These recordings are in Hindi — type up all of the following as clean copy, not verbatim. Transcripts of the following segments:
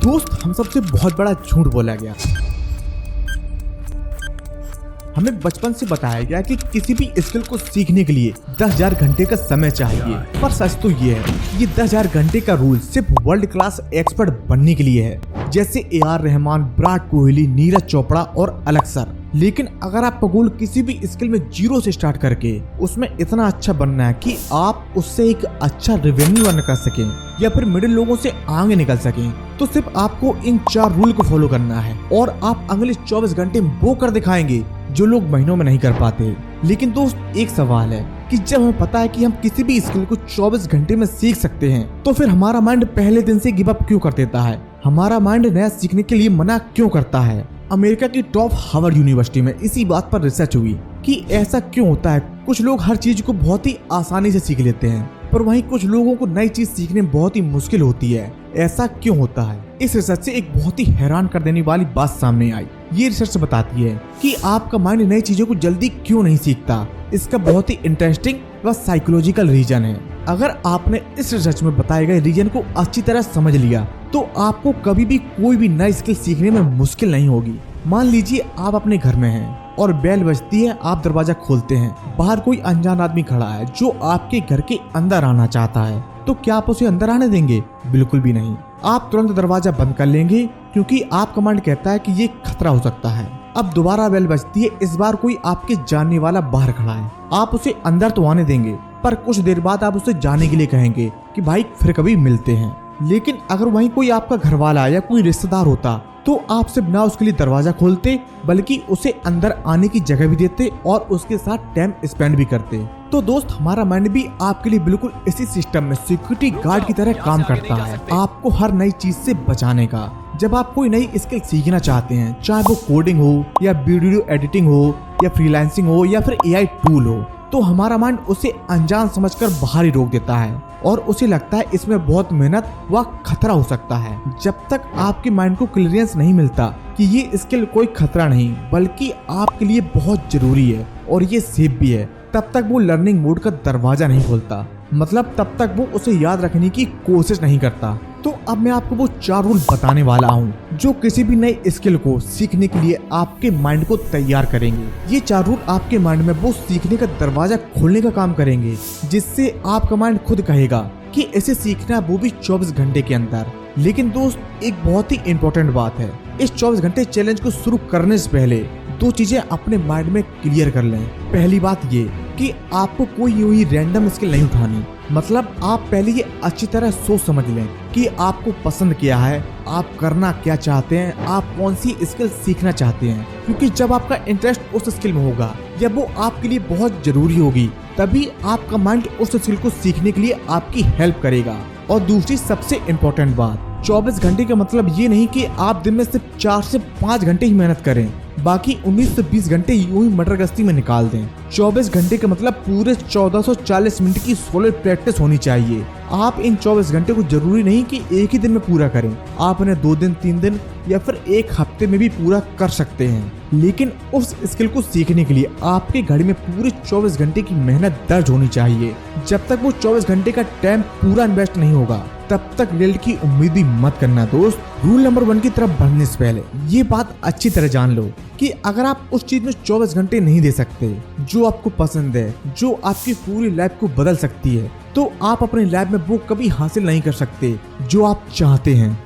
दोस्त हम सबसे बहुत बड़ा झूठ बोला गया। हमें बचपन से बताया गया कि किसी भी स्किल को सीखने के लिए 10,000 घंटे का समय चाहिए, पर सच तो ये है, ये 10,000 घंटे का रूल सिर्फ वर्ल्ड क्लास एक्सपर्ट बनने के लिए है, जैसे AR रहमान, विराट कोहली, नीरज चोपड़ा और अलग सर। लेकिन अगर आपका गोल किसी भी स्किल में 0 से स्टार्ट करके उसमें इतना अच्छा बनना है कि आप उससे एक अच्छा रेवेन्यू अर्न कर सकें या फिर मिडिल लोगों से आगे निकल सकें, तो सिर्फ आपको इन 4 रूल को फॉलो करना है और आप अगले 24 घंटे में वो कर दिखाएंगे जो लोग महीनों में नहीं कर पाते। लेकिन दोस्त एक सवाल है कि जब हमें पता है कि हम किसी भी स्किल को 24 घंटे में सीख सकते हैं, तो फिर हमारा माइंड पहले दिन से गिव अप क्यों कर देता है? हमारा माइंड नया सीखने के लिए मना क्यों करता है? अमेरिका की टॉप हार्वर्ड यूनिवर्सिटी में इसी बात पर रिसर्च हुई कि ऐसा क्यों होता है। कुछ लोग हर चीज को बहुत ही आसानी से सीख लेते हैं, पर वहीं कुछ लोगों को नई चीज सीखने में बहुत ही मुश्किल होती है। ऐसा क्यों होता है? इस रिसर्च से एक बहुत ही हैरान कर देने वाली बात सामने आई। ये रिसर्च बताती है कि आपका माइंड नई चीजों को जल्दी क्यों नहीं सीखता। इसका बहुत ही इंटरेस्टिंग व साइकोलॉजिकल रीजन है। अगर आपने इस रिसर्च में बताए गए रीजन को अच्छी तरह समझ लिया, तो आपको कभी भी कोई भी नई स्किल सीखने में मुश्किल नहीं होगी। मान लीजिए आप अपने घर में हैं और बेल बजती है, आप दरवाजा खोलते हैं, बाहर कोई अनजान आदमी खड़ा है जो आपके घर के अंदर आना चाहता है, तो क्या आप उसे अंदर आने देंगे? बिल्कुल भी नहीं। आप तुरंत दरवाजा बंद कर लेंगे, क्योंकि आपका माइंड कहता है कि ये खतरा हो सकता है। अब दोबारा बेल बजती है, इस बार कोई आपके जानने वाला बाहर खड़ा है, आप उसे अंदर तो आने देंगे, पर कुछ देर बाद आप उसे जाने के लिए कहेंगे कि भाई फिर कभी मिलते हैं। लेकिन अगर वहीं कोई आपका घर वाला या कोई रिश्तेदार होता, तो आप सिर्फ ना उसके लिए दरवाजा खोलते, बल्कि उसे अंदर आने की जगह भी देते और उसके साथ टाइम स्पेंड भी करते। तो दोस्त, हमारा माइंड भी आपके लिए बिल्कुल इसी सिस्टम में सिक्योरिटी गार्ड की तरह काम करता है, आपको हर नई चीज से बचाने का। जब आप कोई नई स्किल सीखना चाहते हैं, चाहे वो कोडिंग हो या वीडियो एडिटिंग हो या फ्रीलांसिंग हो या फिर AI टूल हो, तो हमारा माइंड उसे अनजान समझकर बाहर ही रोक देता है और उसे लगता है इसमें बहुत मेहनत व खतरा हो सकता है। जब तक आपके माइंड को क्लियरेंस नहीं मिलता कि ये स्किल कोई खतरा नहीं बल्कि आपके लिए बहुत जरूरी है और ये सेफ भी है, तब तक वो लर्निंग मोड का दरवाजा नहीं खोलता। मतलब तब तक वो उसे याद रखने की कोशिश नहीं करता। तो अब मैं आपको वो 4 रूल बताने वाला हूँ जो किसी भी नई स्किल को सीखने के लिए आपके माइंड को तैयार करेंगे। ये 4 रूल आपके माइंड में वो सीखने का दरवाजा खोलने का काम करेंगे, जिससे आपका माइंड खुद कहेगा कि इसे सीखना, वो भी 24 घंटे के अंदर। लेकिन दोस्त, एक बहुत ही इम्पोर्टेंट बात है, इस 24 घंटे चैलेंज को शुरू करने से पहले 2 चीजें अपने माइंड में क्लियर कर लें। पहली बात ये कि आपको कोई यूं ही रैंडम स्किल नहीं उठानी। मतलब आप पहले ये अच्छी तरह सोच समझ लें कि आपको पसंद क्या है, आप करना क्या चाहते हैं, आप कौन सी स्किल सीखना चाहते हैं। क्योंकि जब आपका इंटरेस्ट उस स्किल में होगा या वो आपके लिए बहुत जरूरी होगी, तभी आपका माइंड उस स्किल को सीखने के लिए आपकी हेल्प करेगा। और दूसरी सबसे इम्पोर्टेंट बात, 24 घंटे का मतलब ये नहीं कि आप दिन में सिर्फ 4 से 5 घंटे ही मेहनत करें, बाकी 19 से 20 घंटे यूं ही मटर गश्ती में निकाल दें। 24 घंटे का मतलब पूरे 1440 मिनट की सॉलिड प्रैक्टिस होनी चाहिए। आप इन 24 घंटे को जरूरी नहीं कि एक ही दिन में पूरा करें, आप इन्हें 2 दिन, 3 दिन या फिर 1 हफ्ते में भी पूरा कर सकते हैं। लेकिन उस स्किल को सीखने के लिए आपके घड़ी में पूरे 24 घंटे की मेहनत दर्ज होनी चाहिए। जब तक वो 24 घंटे का टाइम पूरा इन्वेस्ट नहीं होगा, तब तक रिजल्ट की उम्मीद ही मत करना दोस्त। रूल नंबर 1 की तरफ बढ़ने से पहले ये बात अच्छी तरह जान लो कि अगर आप उस चीज में 24 घंटे नहीं दे सकते जो आपको पसंद है, जो आपकी पूरी लाइफ को बदल सकती है, तो आप अपनी लाइफ में वो कभी हासिल नहीं कर सकते जो आप चाहते हैं।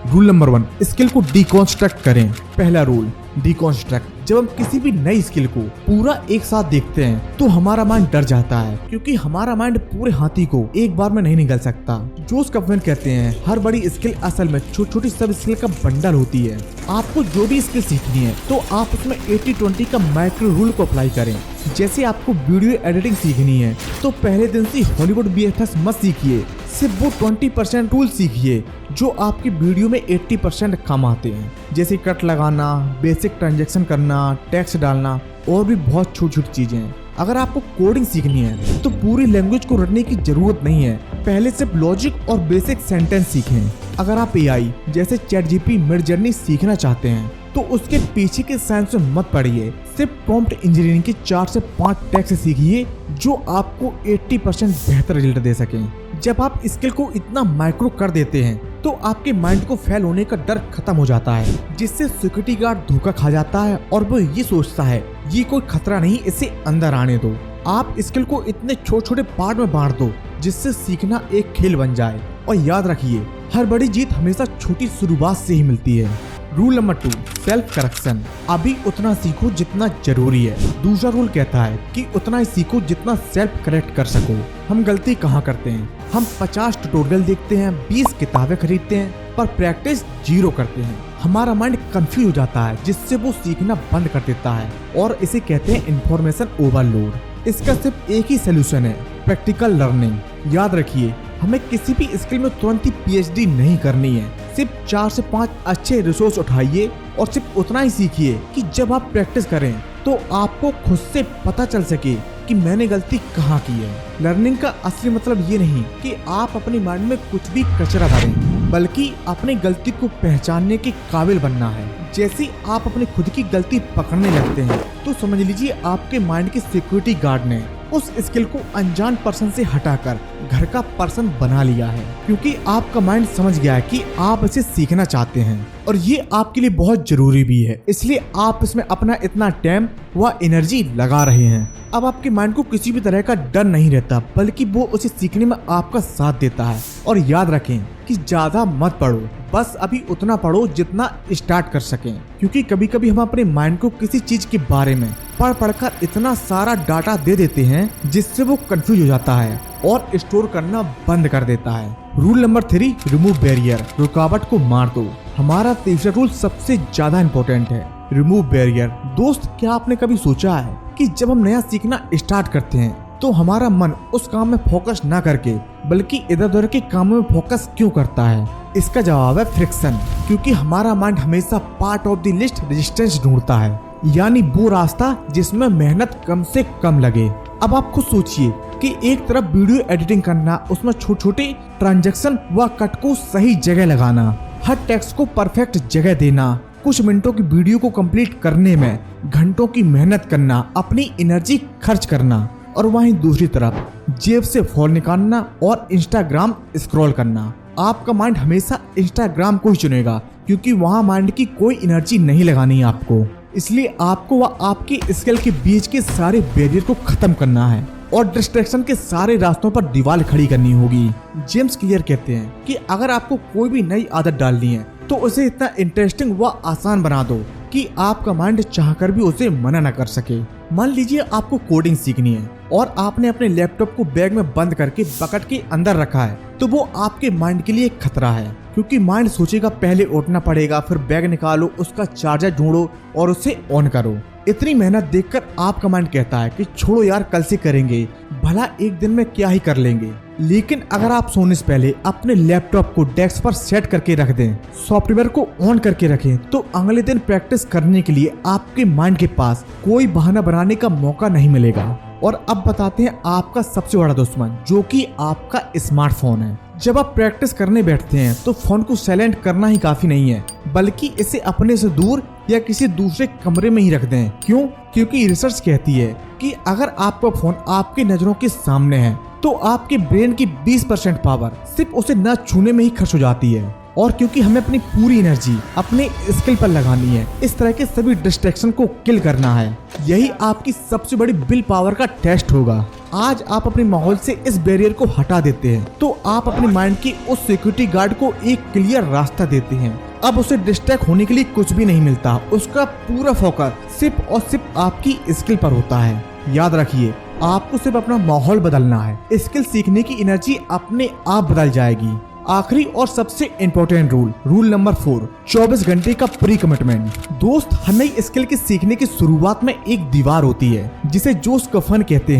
रूल नंबर 1, स्किल को डिकॉन्स्ट्रक्ट करें। पहला रूल, डिकॉन्स्ट्रक्ट। जब हम किसी भी नई स्किल को पूरा एक साथ देखते हैं, तो हमारा माइंड डर जाता है, क्योंकि हमारा माइंड पूरे हाथी को एक बार में नहीं निकल सकता। जोश कफमेन कहते हैं, हर बड़ी स्किल असल में छोटी छोटी सब स्किल का बंडल होती है। आपको जो भी स्किल सीखनी है, तो आप उसमें 80-20 का माइक्रो रूल को अप्लाई करें। जैसे आपको वीडियो एडिटिंग सीखनी है, तो पहले दिन से हॉलीवुड VFX मत सीखिए, सिर्फ वो 20% रूल सीखिए जो आपकी वीडियो में 80% काम आते हैं। जैसे कट लगाना, बेसिक ट्रांजैक्शन करना, टेक्स्ट डालना और भी बहुत छोटी छोटी चीजें हैं। अगर आपको कोडिंग सीखनी है, तो पूरी लैंग्वेज को रटने की जरूरत नहीं है, पहले सिर्फ लॉजिक और बेसिक सेंटेंस सीखें। अगर आप AI जैसे ChatGPT, मिडजर्नी सीखना चाहते हैं, तो उसके पीछे के साइंस में मत पढ़िए, सिर्फ प्रॉम्प्ट इंजीनियरिंग के 4 से 5 टेक्स्ट सीखिए जो आपको 80% बेहतर रिजल्ट दे सकें। जब आप स्किल को इतना माइक्रो कर देते हैं तो आपके माइंड को फेल होने का डर खत्म हो जाता है, जिससे सिक्योरिटी गार्ड धोखा खा जाता है और वो ये सोचता है ये कोई खतरा नहीं, इसे अंदर आने दो। आप स्किल को इतने छोटे छोटे पार्ट में बांट दो जिससे सीखना एक खेल बन जाए। और याद रखिए, हर बड़ी जीत हमेशा छोटी शुरुआत से ही मिलती है। Rule number 2, self correction. अभी उतना सीखो जितना जरूरी है। दूसरा रूल कहता है कि उतना ही सीखो जितना सेल्फ करेक्ट कर सको। हम गलती कहाँ करते हैं? हम 50 ट्यूटोरियल देखते हैं, 20 किताबें खरीदते हैं, पर प्रैक्टिस 0 करते हैं। हमारा माइंड कंफ्यूज हो जाता है, जिससे वो सीखना बंद कर देता है, और इसे कहते हैं इंफॉर्मेशन ओवरलोड। इसका सिर्फ एक ही सोल्यूशन है, प्रैक्टिकल लर्निंग। याद रखिए, हमें किसी भी स्किल में तुरंत ही PhD नहीं करनी है। सिर्फ 4 से 5 अच्छे रिसोर्स उठाइए और सिर्फ उतना ही सीखिए कि जब आप प्रैक्टिस करें तो आपको खुद से पता चल सके कि मैंने गलती कहाँ की है। लर्निंग का असली मतलब ये नहीं कि आप अपने माइंड में कुछ भी कचरा भरें, बल्कि अपनी गलती को पहचानने के काबिल बनना है। जैसे आप अपनी खुद की गलती पकड़ने लगते हैं तो समझ लीजिए आपके माइंड के सिक्योरिटी गार्ड ने उस स्किल को अनजान पर्सन से हटाकर घर का पर्सन बना लिया है, क्योंकि आपका माइंड समझ गया है कि आप इसे सीखना चाहते हैं और ये आपके लिए बहुत जरूरी भी है, इसलिए आप इसमें अपना इतना टाइम व एनर्जी लगा रहे हैं। अब आपके माइंड को किसी भी तरह का डर नहीं रहता, बल्कि वो उसे सीखने में आपका साथ देता है। और याद रखें कि ज्यादा मत पढ़ो, बस अभी उतना पढ़ो जितना स्टार्ट कर सकें, क्योंकि कभी कभी हम अपने माइंड को किसी चीज के बारे में पढ़कर इतना सारा डाटा दे देते हैं जिससे वो कंफ्यूज हो जाता है और स्टोर करना बंद कर देता है। Rule number 3, remove barrier. रुकावट को मार दो। हमारा तीसरा रूल सबसे ज्यादा इम्पोर्टेंट है, रिमूव बैरियर। दोस्त, क्या आपने कभी सोचा है कि जब हम नया सीखना स्टार्ट करते हैं तो हमारा मन उस काम में फोकस ना करके बल्कि इधर उधर के कामों में फोकस क्यों करता है? इसका जवाब है फ्रिक्शन, क्योंकि हमारा माइंड हमेशा part of the list resistance ढूंढता है, यानी वो रास्ता जिसमें मेहनत कम से कम लगे। अब आप खुद सोचिए कि एक तरफ वीडियो एडिटिंग करना, उसमें छोटे छोटे ट्रांजैक्शन व कट को सही जगह लगाना, हर टेक्स्ट को परफेक्ट जगह देना, कुछ मिनटों की वीडियो को कंप्लीट करने में घंटों की मेहनत करना, अपनी एनर्जी खर्च करना, और वहीं दूसरी तरफ जेब से फोन निकालना और इंस्टाग्राम स्क्रॉल करना। आपका माइंड हमेशा इंस्टाग्राम को ही चुनेगा, क्योंकि वहाँ माइंड की कोई एनर्जी नहीं लगानी है आपको। इसलिए आपको व आपके स्किल के बीच के सारे बैरियर को खत्म करना है और डिस्ट्रैक्शन के सारे रास्तों पर दीवार खड़ी करनी होगी। जेम्स क्लियर कहते हैं कि अगर आपको कोई भी नई आदत डालनी है तो उसे इतना इंटरेस्टिंग व आसान बना दो कि आपका माइंड चाहकर भी उसे मना न कर सके। मान लीजिए आपको कोडिंग सीखनी है और आपने अपने लैपटॉप को बैग में बंद करके बकेट के अंदर रखा है, तो वो आपके माइंड के लिए एक खतरा है, क्योंकि माइंड सोचेगा पहले उठना पड़ेगा, फिर बैग निकालो, उसका चार्जर ढूंढो और उसे ऑन करो। इतनी मेहनत देखकर आपका माइंड कहता है कि छोड़ो यार, कल से करेंगे, भला एक दिन में क्या ही कर लेंगे। लेकिन अगर आप सोने से पहले अपने लैपटॉप को डेस्क पर सेट करके रख दें, सॉफ्टवेयर को ऑन करके रखें, तो अगले दिन प्रैक्टिस करने के लिए आपके माइंड के पास कोई बहाना बनाने का मौका नहीं मिलेगा। और अब बताते हैं आपका सबसे बड़ा दुश्मन, जो कि आपका स्मार्टफोन है। जब आप प्रैक्टिस करने बैठते हैं तो फोन को साइलेंट करना ही काफी नहीं है, बल्कि इसे अपने से दूर या किसी दूसरे कमरे में ही रख दें। क्यों? क्योंकि रिसर्च कहती है कि अगर आपका फोन आपकी नजरों के सामने है तो आपके ब्रेन की 20% पावर सिर्फ उसे न छूने में ही खर्च हो जाती है। और क्योंकि हमें अपनी पूरी एनर्जी अपने स्किल पर लगानी है, इस तरह के सभी डिस्ट्रैक्शन को किल करना है, यही आपकी सबसे बड़ी विल पावर का टेस्ट होगा। आज आप अपने माहौल से इस बैरियर को हटा देते हैं तो आप अपने माइंड की उस सिक्योरिटी गार्ड को एक क्लियर रास्ता देते हैं। अब उसे डिस्ट्रैक्ट होने के लिए कुछ भी नहीं मिलता, उसका पूरा फोकस सिर्फ और सिर्फ आपकी स्किल पर होता है। याद रखिए, आपको सिर्फ अपना माहौल बदलना है, स्किल सीखने की एनर्जी अपने आप बदल जाएगी। आखिरी और सबसे इम्पोर्टेंट रूल नंबर 4, 24 घंटे का प्री कमिटमेंट। दोस्त, हर नई स्किल के सीखने की शुरुआत में एक दीवार होती है जिसे जोश कफन कहते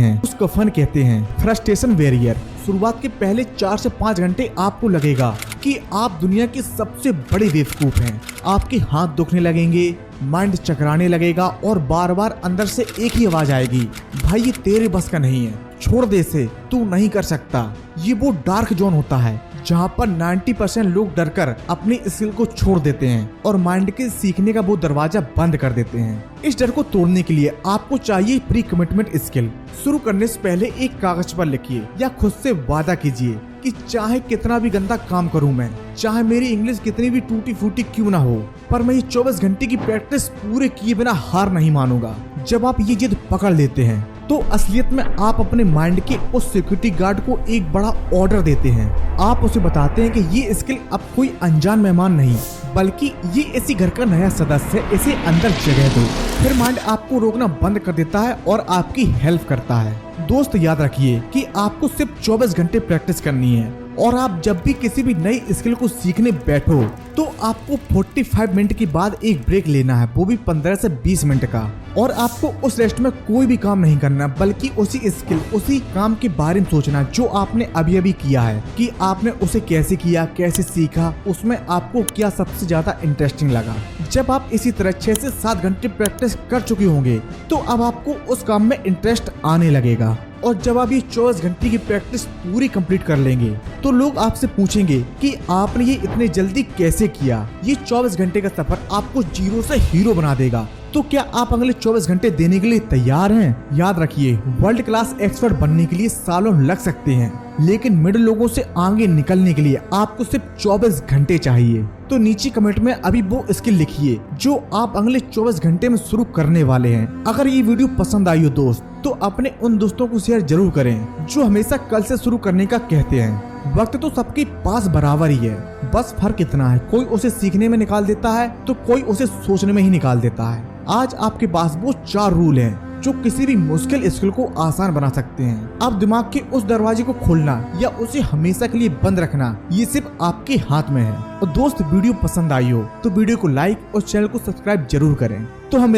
हैं, फ्रस्ट्रेशन बैरियर। शुरुआत के पहले 4 से 5 घंटे आपको लगेगा कि आप दुनिया के सबसे बड़े बेवकूफ हैं। आपके हाथ दुखने लगेंगे, माइंड चकराने लगेगा और बार बार अंदर से एक ही आवाज आएगी, भाई ये तेरे बस का नहीं है, छोड़ दे इसे, तू नहीं कर सकता। ये वो डार्क जोन होता है जहाँ पर 90% लोग डरकर अपनी स्किल को छोड़ देते हैं और माइंड के सीखने का वो दरवाजा बंद कर देते हैं। इस डर को तोड़ने के लिए आपको चाहिए प्री कमिटमेंट स्किल। शुरू करने से पहले एक कागज पर लिखिए या खुद से वादा कीजिए कि चाहे कितना भी गंदा काम करूं मैं, चाहे मेरी इंग्लिश कितनी भी टूटी फूटी क्यों ना हो, पर मैं ये 24 घंटे की प्रैक्टिस पूरे किए बिना हार नहीं मानूंगा। जब आप ये जिद पकड़ लेते हैं तो असलियत में आप अपने माइंड के उस सिक्योरिटी गार्ड को एक बड़ा ऑर्डर देते हैं। आप उसे बताते हैं कि ये स्किल अब कोई अनजान मेहमान नहीं, बल्कि ये इसी घर का नया सदस्य है, इसे अंदर जगह दो। फिर माइंड आपको रोकना बंद कर देता है और आपकी हेल्प करता है। दोस्त याद रखिए कि आपको सिर्फ 24 घंटे प्रैक्टिस करनी है, और आप जब भी किसी भी नई स्किल को सीखने बैठो तो आपको 45 मिनट के बाद एक ब्रेक लेना है, वो भी 15 से 20 मिनट का। और आपको उस रेस्ट में कोई भी काम नहीं करना, बल्कि उसी स्किल, उसी काम के बारे में सोचना जो आपने अभी अभी किया है, कि आपने उसे कैसे किया, कैसे सीखा, उसमें आपको क्या सबसे ज्यादा इंटरेस्टिंग लगा। जब आप इसी तरह 6 से 7 घंटे प्रैक्टिस कर चुके होंगे तो अब आपको उस काम में इंटरेस्ट आने लगेगा। और जब आप ये 24 घंटे की प्रैक्टिस पूरी कंप्लीट कर लेंगे तो लोग आपसे पूछेंगे कि आपने ये इतने जल्दी कैसे किया। ये 24 घंटे का सफर आपको जीरो से हीरो बना देगा। तो क्या आप अगले 24 घंटे देने के लिए तैयार हैं? याद रखिए, वर्ल्ड क्लास एक्सपर्ट बनने के लिए सालों लग सकते हैं, लेकिन मिडिल लोगों से आगे निकलने के लिए आपको सिर्फ 24 घंटे चाहिए। तो नीचे कमेंट में अभी वो स्किल लिखिए जो आप अगले 24 घंटे में शुरू करने वाले हैं। अगर ये वीडियो पसंद आई हो दोस्त, तो अपने उन दोस्तों को शेयर जरूर करें जो हमेशा कल से शुरू करने का कहते हैं। वक्त तो सबके पास बराबर ही है, बस फर्क इतना है, कोई उसे सीखने में निकाल देता है तो कोई उसे सोचने में ही निकाल देता है। आज आपके पास वो 4 रूल हैं जो किसी भी मुश्किल स्किल को आसान बना सकते हैं। अब दिमाग के उस दरवाजे को खोलना या उसे हमेशा के लिए बंद रखना, ये सिर्फ आपके हाथ में है। और दोस्त, वीडियो पसंद आई हो तो वीडियो को लाइक और चैनल को सब्सक्राइब जरूर करें। तो हम